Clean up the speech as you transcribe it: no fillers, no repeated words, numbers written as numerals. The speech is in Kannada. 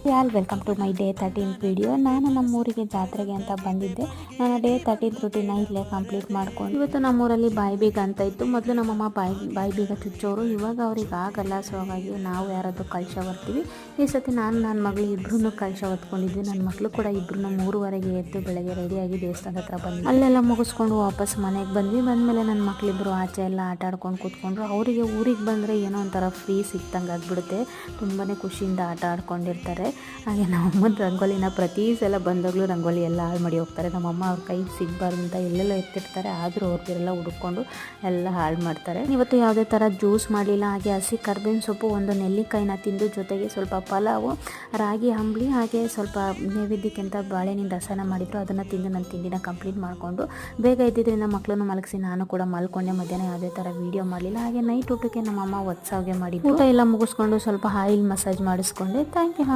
ಯಾಲ್ welcome to my day 13 video. ನಾನು ನಮ್ಮೂರಿಗೆ ಜಾತ್ರೆಗೆ ಅಂತ ಬಂದಿದ್ದೆ. ನಾನು ಡೇ 13 ರೂಟೀನ ಇಲ್ಲೇ ಕಂಪ್ಲೀಟ್ ಮಾಡ್ಕೊಂಡು ಇವತ್ತು ನಮ್ಮೂರಲ್ಲಿ ಬಾಯಿ ಬೀಗ ಅಂತ ಇತ್ತು. ಮೊದಲು ನಮ್ಮಮ್ಮ ಬಾಯಿ ಬೀಗ ಚುಚ್ಚೋರು, ಇವಾಗ ಅವ್ರಿಗೆ ಆಗಲ್ಲ. ಸೊ ಹಾಗಾಗಿ ನಾವು ಯಾರಾದರೂ ಕಳಶ ಬರ್ತೀವಿ. ಈ ಸತಿ ನಾನು ನನ್ನ ಮಗಳು ಇಬ್ಬರೂ ಕಳಶ ಹೊತ್ಕೊಂಡಿದ್ವಿ. ನನ್ನ ಮಕ್ಕಳು ಕೂಡ ಇಬ್ಬರೂ 3:15ಗೆ ಎದ್ದು ಬೆಳಗ್ಗೆ ರೆಡಿಯಾಗಿ ದೇವಸ್ಥಾನದ ಹತ್ರ ಬಂದ್ವಿ. ಅಲ್ಲೆಲ್ಲ ಮುಗಿಸ್ಕೊಂಡು ವಾಪಸ್ ಮನೆಗೆ ಬಂದ್ವಿ. ಬಂದಮೇಲೆ ನನ್ನ ಮಕ್ಕಳಿಬ್ಬರು ಆಚೆ ಎಲ್ಲ ಆಟ ಆಡ್ಕೊಂಡು ಕೂತ್ಕೊಂಡ್ರು. ಅವರಿಗೆ ಊರಿಗೆ ಬಂದರೆ ಏನೋ ಒಂಥರ ಫ್ರೀ ಸಿಕ್ತಂಗೆ ಆಗಿಬಿಡುತ್ತೆ. ತುಂಬಾ ಖುಷಿಯಿಂದ ಆಟ ಆಡ್ಕೊಂಡಿರ್ತಾರೆ. ಹಾಗೆ ನಮ್ಮಮ್ಮನ ರಂಗೋಲಿನ ಪ್ರತಿ ಸಲ ಬಂದಾಗಲೂ ರಂಗೋಲಿ ಎಲ್ಲ ಹಾಳು ಮಾಡಿ ಹೋಗ್ತಾರೆ. ನಮ್ಮಮ್ಮ ಅವ್ರ ಕೈಗೆ ಸಿಗಬಾರ್ದು ಅಂತ ಎಲ್ಲೆಲ್ಲ ಎತ್ತಿರ್ತಾರೆ, ಆದರೂ ಅವ್ರಿಗೆಲ್ಲ ಹುಡುಕೊಂಡು ಎಲ್ಲ ಹಾಳು ಮಾಡ್ತಾರೆ. ಇವತ್ತು ಯಾವುದೇ ಥರ ಜ್ಯೂಸ್ ಮಾಡಲಿಲ್ಲ. ಹಾಗೆ ಹಸಿ ಕರ್ಬೇವಿನ ಸೊಪ್ಪು, ಒಂದು ನೆಲ್ಲಿಕಾಯಿನ ತಿಂದು, ಜೊತೆಗೆ ಸ್ವಲ್ಪ ಪಲಾವು, ರಾಗಿ ಅಂಬಲಿ, ಹಾಗೆ ಸ್ವಲ್ಪ ನೈವೇದ್ಯಕ್ಕಿಂತ ಬಾಳೆಹಣ್ಣಿನ ರಸನ ಮಾಡಿದ್ರು. ಅದನ್ನು ತಿಂದು ನನ್ನ ತಿಂಡಿನ ಕಂಪ್ಲೀಟ್ ಮಾಡಿಕೊಂಡು ಬೇಗ ಇದ್ದಿದ್ದರಿಂದ ಮಕ್ಕಳನ್ನು ಮಲಗಿಸಿ ನಾನು ಕೂಡ ಮಲ್ಕೊಂಡೆ. ಮಧ್ಯಾಹ್ನ ಯಾವುದೇ ಥರ ವೀಡಿಯೋ ಮಾಡಲಿಲ್ಲ. ಹಾಗೆ ನೈಟ್ ಊಟಕ್ಕೆ ನಮ್ಮಮ್ಮ ಒತ್ಸಾವಿಗೆ ಮಾಡಿದ್ರು. ಊಟ ಎಲ್ಲ ಮುಗಿಸ್ಕೊಂಡು ಸ್ವಲ್ಪ ಆಯಿಲ್ ಮಸಾಜ್ ಮಾಡಿಸ್ಕೊಂಡೆ. Thank you.